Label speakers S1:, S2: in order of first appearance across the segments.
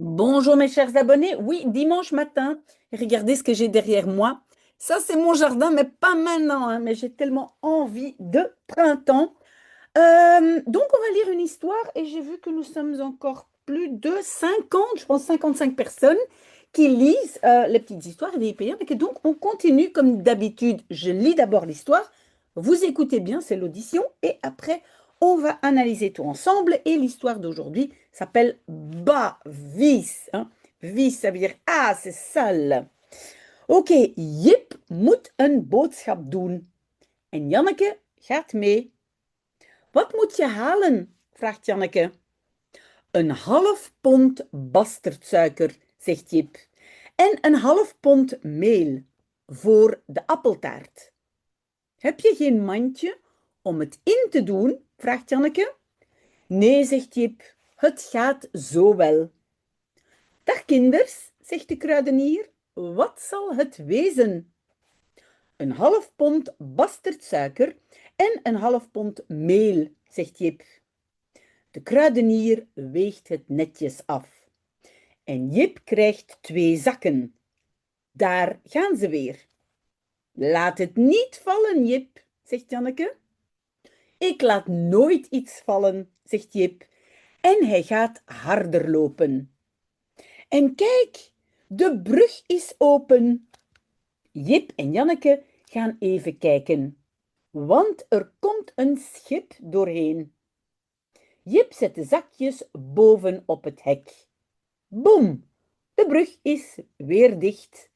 S1: Bonjour mes chers abonnés. Oui, dimanche matin, regardez ce que j'ai derrière moi. Ça, c'est mon jardin, mais pas maintenant, hein, mais j'ai tellement envie de printemps. Donc, on va lire une histoire et j'ai vu que nous sommes encore plus de 50, je pense 55 personnes qui lisent les petites histoires et des payants. Et que donc, on continue comme d'habitude. Je lis d'abord l'histoire. Vous écoutez bien, c'est l'audition. Et après, on va analyser tout ensemble. Et l'histoire d'aujourd'hui s'appelle Vis. Hein. Vis, ça veut dire ah, c'est sale. Oké, Jip moet een boodschap doen. En Janneke gaat mee. Wat moet je halen? Vraagt Janneke. Een half pond bastardsuiker, zegt Jip. En een half pond meel voor de appeltaart. Heb je geen mandje om het in te doen? Vraagt Janneke. Nee, zegt Jip, het gaat zo wel. Dag kinders, zegt de kruidenier, wat zal het wezen? Een half pond bastardsuiker en een half pond meel, zegt Jip. De kruidenier weegt het netjes af. En Jip krijgt 2 zakken. Daar gaan ze weer. Laat het niet vallen, Jip, zegt Janneke. Ik laat nooit iets vallen, zegt Jip. En hij gaat harder lopen. En kijk, de brug is open. Jip en Janneke gaan even kijken, want er komt een schip doorheen. Jip zet de zakjes boven op het hek. Boem, de brug is weer dicht.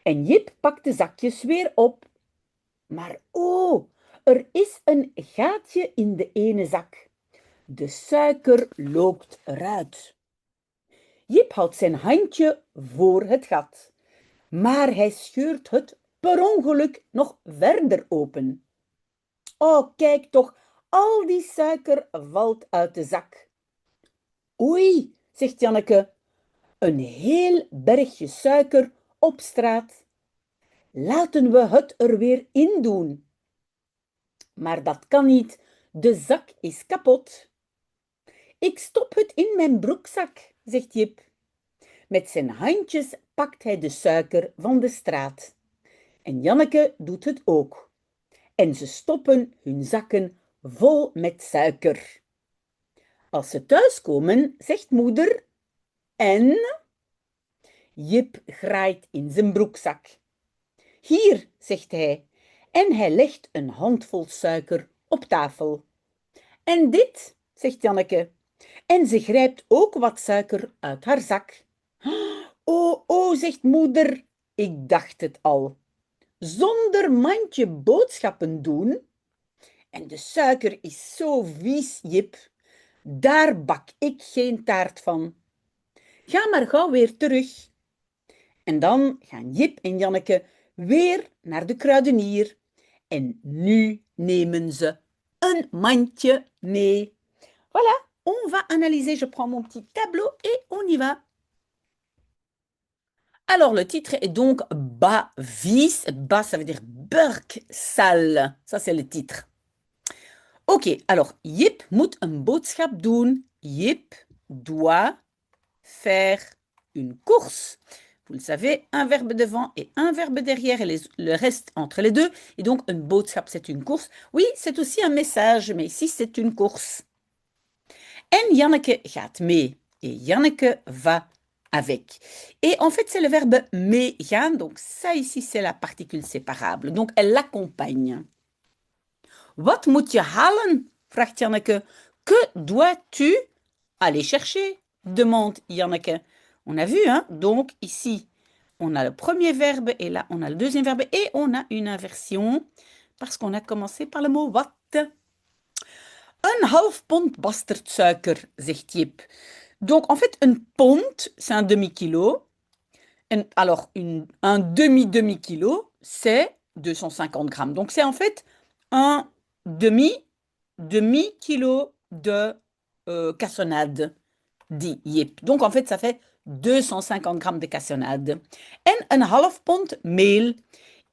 S1: En Jip pakt de zakjes weer op. Maar oh, er is een gaatje in de ene zak. De suiker loopt eruit. Jip houdt zijn handje voor het gat, maar hij scheurt het per ongeluk nog verder open. Oh, kijk toch, al die suiker valt uit de zak. Oei, zegt Janneke, een heel bergje suiker op straat. Laten we het er weer in doen. Maar dat kan niet, de zak is kapot. Ik stop het in mijn broekzak, zegt Jip. Met zijn handjes pakt hij de suiker van de straat. En Janneke doet het ook. En ze stoppen hun zakken vol met suiker. Als ze thuiskomen, zegt moeder, en Jip graait in zijn broekzak. Hier, zegt hij, en hij legt een handvol suiker op tafel. En dit, zegt Janneke, en ze grijpt ook wat suiker uit haar zak. Oh, oh, zegt moeder, ik dacht het al. Zonder mandje boodschappen doen? En de suiker is zo vies, Jip. Daar bak ik geen taart van. Ga maar gauw weer terug. En dan gaan Jip en Janneke weer naar de kruidenier. En nu nemen ze een mandje mee. Voilà, on va analyser. Je prends mon petit tableau et on y va. Alors, le titre est donc Bas vis. Bas, ça veut dire burk, sale. Ça, c'est le titre. Oké, alors, Jip moet een boodschap doen. Jip doit faire une course. Vous le savez, un verbe devant et un verbe derrière et le reste entre les deux. Et donc, une boodschap, c'est une course. Oui, c'est aussi un message, mais ici, c'est une course. En Janneke gaat mee. Et Janneke va avec. Et en fait, c'est le verbe meegaan. Donc, ça ici, c'est la particule séparable. Donc, elle l'accompagne. Wat moet je halen? Vraagt Janneke. Que dois-tu aller chercher? Demande Janneke. On a vu, hein? Donc, ici, on a le premier verbe et là, on a le deuxième verbe et on a une inversion parce qu'on a commencé par le mot wat. Een half pond bastardsuiker, zegt Jip. Donc, en fait, une pond, c'est un demi-kilo. Alors, un demi-demi-kilo, c'est 250 grammes. Donc, c'est en fait un demi-kilo de cassonade, dit Jip. Donc, en fait, ça fait 250 grammes de cassonade. En een half pond meel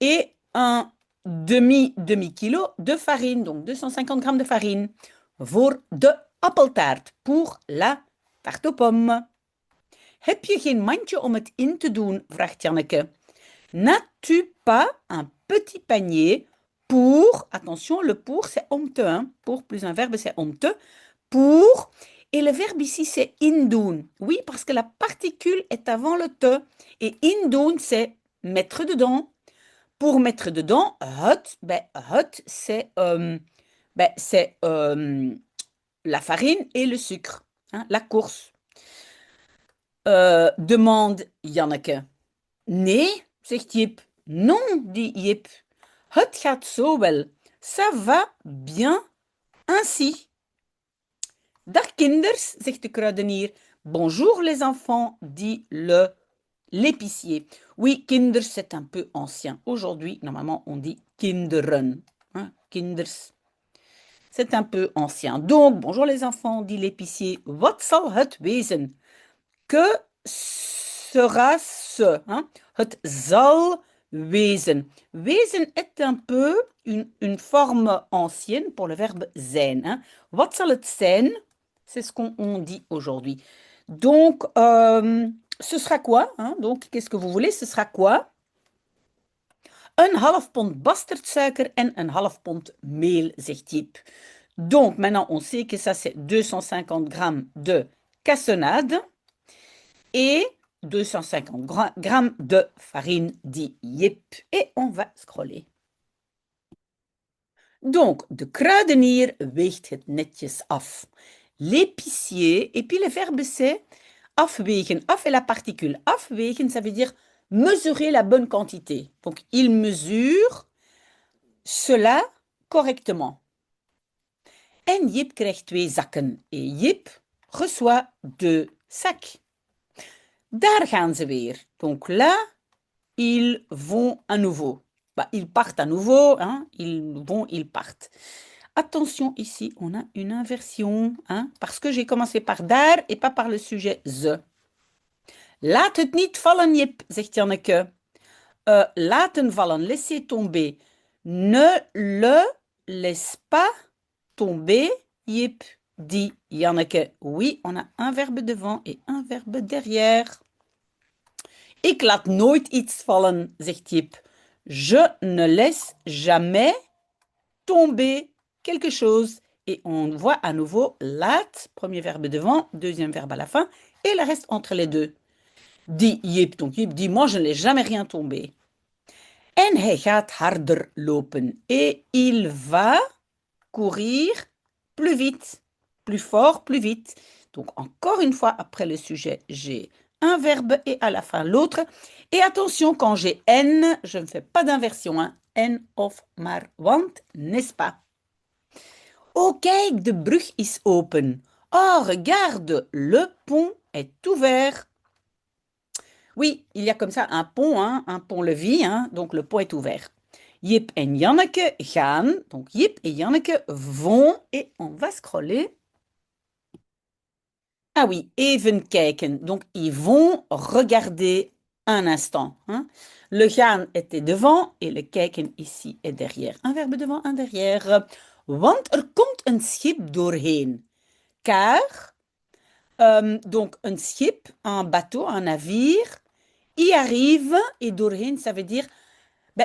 S1: et un demi-kilo de farine. Donc, 250 grammes de farine voor de appeltaart, pour la tarte aux pommes. Heb je geen mandje om het in te doen? Vraagt Janneke. N'as-tu pas un petit panier pour, attention, le pour c'est om te, hein. Pour plus un verbe c'est om te, pour, et le verbe ici c'est in doen. Oui, parce que la particule est avant le te, et in doen c'est mettre dedans. Pour mettre dedans, het c'est la farine et le sucre, hein, la course. Demande Janneke. Nee, zegt Jip. Non, dit Jip. Het gaat zo wel. Ça va bien ainsi. Dag kinders, zegt de kruidenier. Bonjour les enfants, dit l'épicier. Oui, kinders, c'est un peu ancien. Aujourd'hui, normalement, on dit kinderen. Hein, kinders. C'est un peu ancien. Donc, bonjour les enfants, dit l'épicier. Wat zal het wezen? Que sera ce? Hein? Het zal wezen. Wezen est un peu une forme ancienne pour le verbe zijn. Hein? Wat zal het zijn? C'est ce qu'on dit aujourd'hui. Donc, ce sera quoi? Hein? Donc, qu'est-ce que vous voulez? Ce sera quoi? Een half pond bastardsuiker en een half pond meel, zegt Jip. Donc, maintenant, on sait que ça, c'est 250 grammes de cassonade et 250 grammes de farine, dit Jip. Et on va scroller. Donc, de kruidenier weegt het netjes af. L'épicier, et puis le verbe c'est afwegen. Af est la particule. Afwegen, ça veut dire mesurer la bonne quantité. Donc, il mesure cela correctement. En Jip krijgt 2 zakken. Et Jip reçoit 2 sacs. Daar gaan ze weer. Donc là, ils vont à nouveau. Bah, ils partent à nouveau. Hein? Ils partent. Attention, ici, on a une inversion. Hein? Parce que j'ai commencé par daar et pas par le sujet ze. Laat het niet vallen, Jip, zegt Janneke. Laten vallen, laisser tomber. Ne le laisse pas tomber, Jip, dit Janneke. Oui, on a un verbe devant et un verbe derrière. Ik laat nooit iets vallen, zegt Jip. Je ne laisse jamais tomber quelque chose. Et on voit à nouveau laat, premier verbe devant, deuxième verbe à la fin, et le reste entre les deux. Dit Jip. Donc Jip dit, moi je ne laisse jamais rien tomber. En hij gaat harder lopen. Et il va courir plus vite, plus fort, plus vite. Donc encore une fois, après le sujet, j'ai un verbe et à la fin l'autre. Et attention, quand j'ai en, je ne fais pas d'inversion. Hein. En of maar, want, n'est-ce pas? Oh, kijk, de brug is open. Oh, regarde, le pont est ouvert. Oui, il y a comme ça un pont, hein, un pont-levis, hein, donc le pont est ouvert. Jip en Janneke gaan, donc Jip et Janneke vont, et on va scroller. Ah oui, even kijken, donc ils vont regarder un instant. Hein. Le gaan était devant et le kijken ici est derrière. Un verbe devant, un derrière. Want er komt een schip doorheen. Car, donc un schip, un bateau, un navire, y arrive, et doorheen, ça veut dire,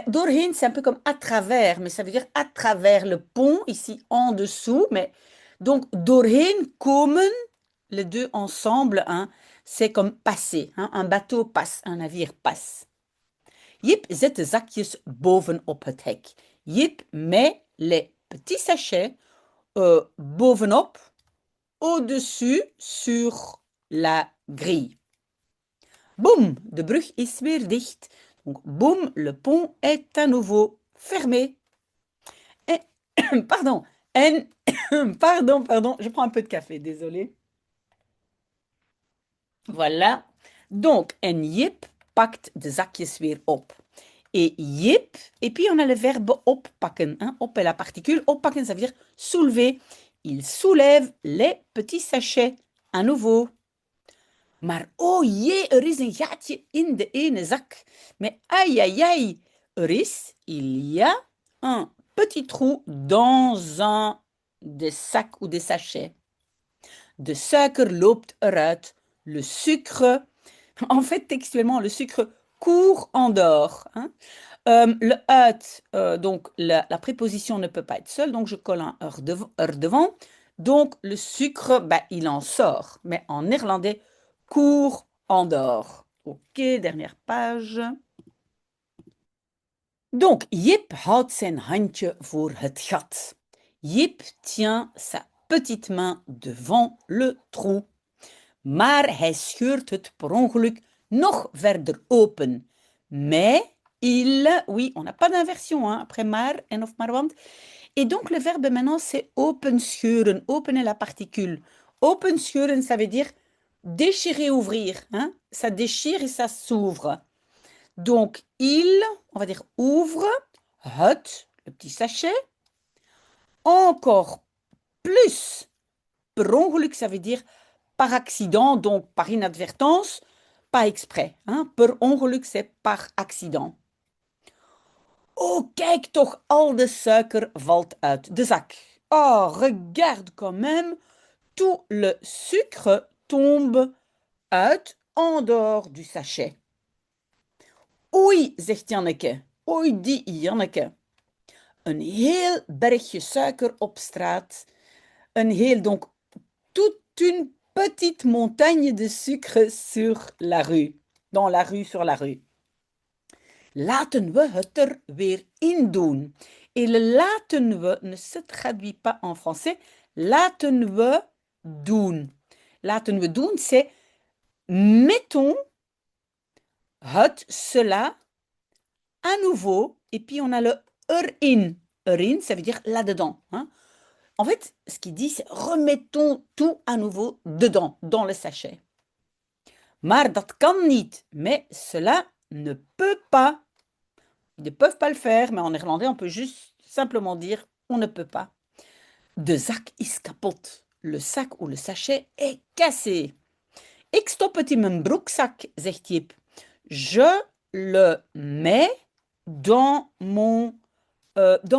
S1: doorheen, c'est un peu comme à travers, mais ça veut dire à travers le pont, ici en dessous, mais donc doorheen komen, les deux ensemble, hein, c'est comme passer, hein, un bateau passe, un navire passe. Jip zet de zakjes bovenop het hek. Jip met les petits sachets bovenop, au-dessus, sur la grille. Boum, de brug is weer dicht. Donc, boum, le pont est à nouveau fermé. Et, pardon, pardon, je prends un peu de café, désolé. Voilà. Donc, en Jip pakt de zakjes weer op. Et Jip, et puis on a le verbe oppakken. Hein? Op est la particule, oppakken, ça veut dire soulever. Il soulève les petits sachets à nouveau. Maar oh jee, er is een gaatje in de ene zak. Mais aïe aïe aïe, il y a un petit trou dans un des sacs ou des sachets. De suiker loopt eruit. Le sucre En fait, textuellement, le sucre court en dehors, hein. Le uit, donc la préposition ne peut pas être seule, donc je colle un er devant. Donc le sucre, bah, il en sort, mais en néerlandais, court en dehors. Ok, dernière page. Donc, Jip houdt zijn handje voor het gat. Jip tient sa petite main devant le trou. Maar hij scheurt het per ongeluk nog verder open. Mais il, oui, on n'a pas d'inversion hein, après maar en of maar want. Et donc le verbe maintenant c'est open scheuren. Open est la particule. Open scheuren, ça veut dire déchirer, ouvrir. Hein? Ça déchire et ça s'ouvre. Donc il, on va dire ouvre, het, le petit sachet. Encore plus, per ongeluk, ça veut dire par accident, donc par inadvertance, pas exprès. Hein? Per ongeluk, c'est par accident. Oh, kijk toch, al de suiker valt uit de zak. Oh, regarde quand même, tout le sucre tombe uit en dehors du sachet. Oei, zegt Janneke. Oei, die Janneke. Een heel bergje suiker op straat. Een heel, donc, toute une petite montagne de sucre sur la rue. Dans la rue, sur la rue. Laten we het er weer in doen. Et le laten we ne se traduit pas en français. Laten we doen. Laten we doen, c'est mettons het, cela, à nouveau. Et puis on a le erin. Erin, ça veut dire là-dedans. Hein. En fait, ce qu'il dit, c'est remettons tout à nouveau dedans, dans le sachet. Maar dat kan niet. Mais cela ne peut pas. Ils ne peuvent pas le faire, mais en néerlandais, on peut juste simplement dire on ne peut pas. De zak is kapot. Le sac ou le sachet est cassé. Ik stop het in mijn broekzak, zegt Jip. Je le mets dans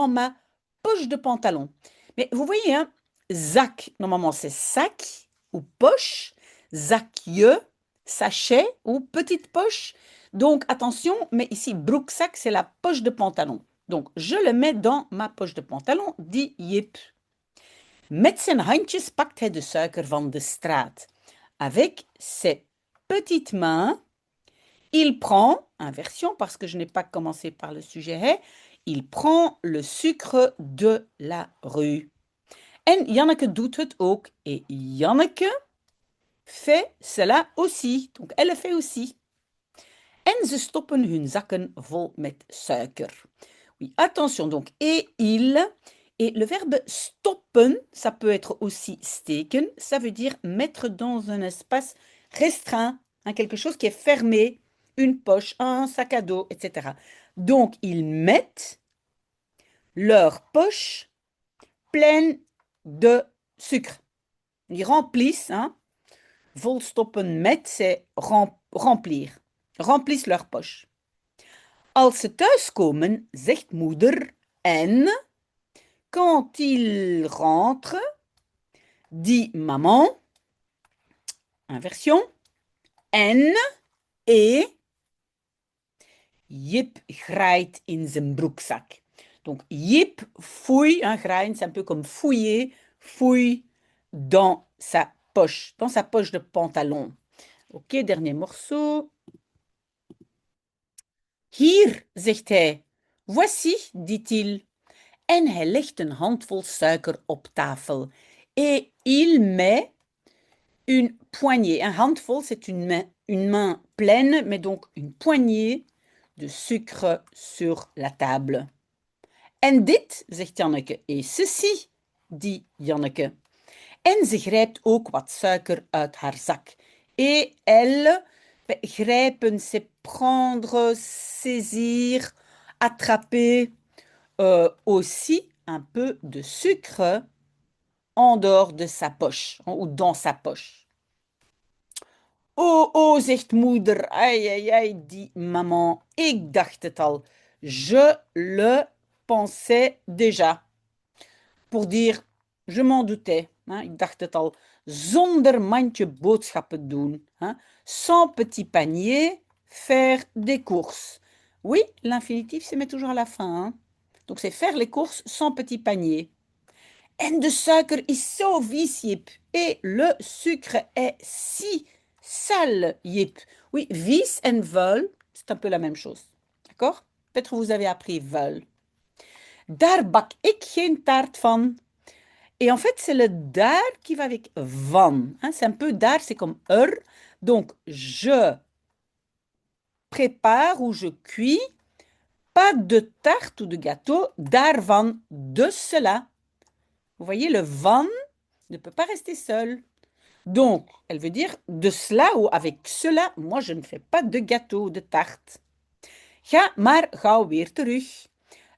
S1: ma poche de pantalon. Mais vous voyez, hein, zak, normalement c'est sac ou poche, zakje, sachet ou petite poche. Donc attention, mais ici broekzak, c'est la poche de pantalon. Donc je le mets dans ma poche de pantalon, dit Jip. Met zijn handjes pakt hij de suiker van de straat. Avec ses petites mains, il prend, inversion parce que je n'ai pas commencé par le sujet, il prend le sucre de la rue. En Janneke doet het ook. Et Janneke fait cela aussi. Donc elle le fait aussi. En ze stoppen hun zakken vol met suiker. Oui, attention donc. Et il. Et le verbe stoppen, ça peut être aussi steken. Ça veut dire mettre dans un espace restreint, hein, quelque chose qui est fermé, une poche, un sac à dos, etc. Donc, ils mettent leur poche pleine de sucre. Ils remplissent, hein, volstoppen met, c'est remplir. Remplissent leur poche. Als ze thuiskomen, zegt moeder en... Quand ils rentrent, dit maman, inversion, en, et, Jip graait in zijn broekzak. Donc, Jip fouille, hein, graaien, c'est un peu comme fouiller, fouille dans sa poche de pantalon. Ok, dernier morceau. Hier, zegt hij. Voici, dit-il. En hij legt een handvol suiker op tafel. Et il met une poignée. Un handvol, c'est une main pleine, mais donc une poignée de sucre sur la table. En dit, zegt Janneke. Et ceci, dit Janneke. En ze grijpt ook wat suiker uit haar zak. Et elle, grijpen, c'est prendre, saisir, attraper. Aussi un peu de sucre en dehors de sa poche ou dans sa poche. Oh, oh, zegt moeder. Aïe, aïe, aïe, dit maman. Ik dacht het al. Je le pensais déjà. Pour dire, je m'en doutais. Hein, ik dacht het al. zonder mandje boodschappen doen. Hein? Sans petit panier, faire des courses. Oui, l'infinitif se met toujours à la fin. Hein? Donc c'est faire les courses sans petit panier. En de suiker is zo vies, Jip. Et le sucre est si sale, Jip. Oui, vies en vuil, c'est un peu la même chose. D'accord? Peut-être que vous avez appris vuil. Daar bak ik geen taart van. Et en fait, c'est le daar qui va avec van. Hein, c'est un peu daar, c'est comme Donc, je prépare ou je cuis pas de tarte ou de gâteau, daarvan, de cela. Vous voyez, le van ne peut pas rester seul. Donc, elle veut dire de cela ou avec cela, moi je ne fais pas de gâteau ou de tarte. Ga maar gauw weer terug.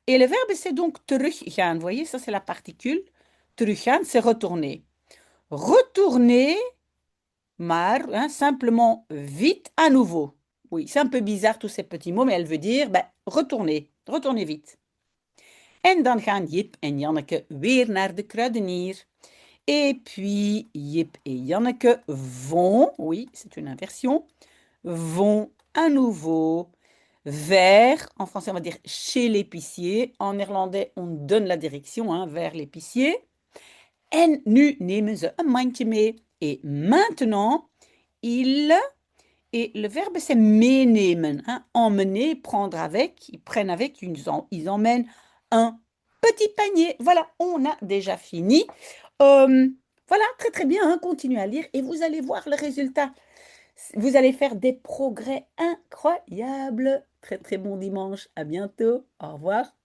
S1: Et le verbe c'est donc teruggaan. Vous voyez, ça c'est la particule. Teruggaan, c'est retourner. Retourner, maar, hein, simplement vite à nouveau. Oui, c'est un peu bizarre tous ces petits mots, mais elle veut dire retourner, retourner vite. En dan gaan Jip en Janneke weer naar de kruidenier. Et puis, Jip et Janneke vont, oui, c'est une inversion, vont à nouveau vers, en français on va dire chez l'épicier, en néerlandais on donne la direction, hein, vers l'épicier. En nu nemen ze een mandje mee. Et maintenant, ils, et le verbe c'est meenemen, hein, emmener, prendre avec, ils prennent avec, ils emmènent un petit panier. Voilà, on a déjà fini. Voilà, très très bien, hein, continuez à lire et vous allez voir le résultat. Vous allez faire des progrès incroyables. Très très bon dimanche, à bientôt, au revoir.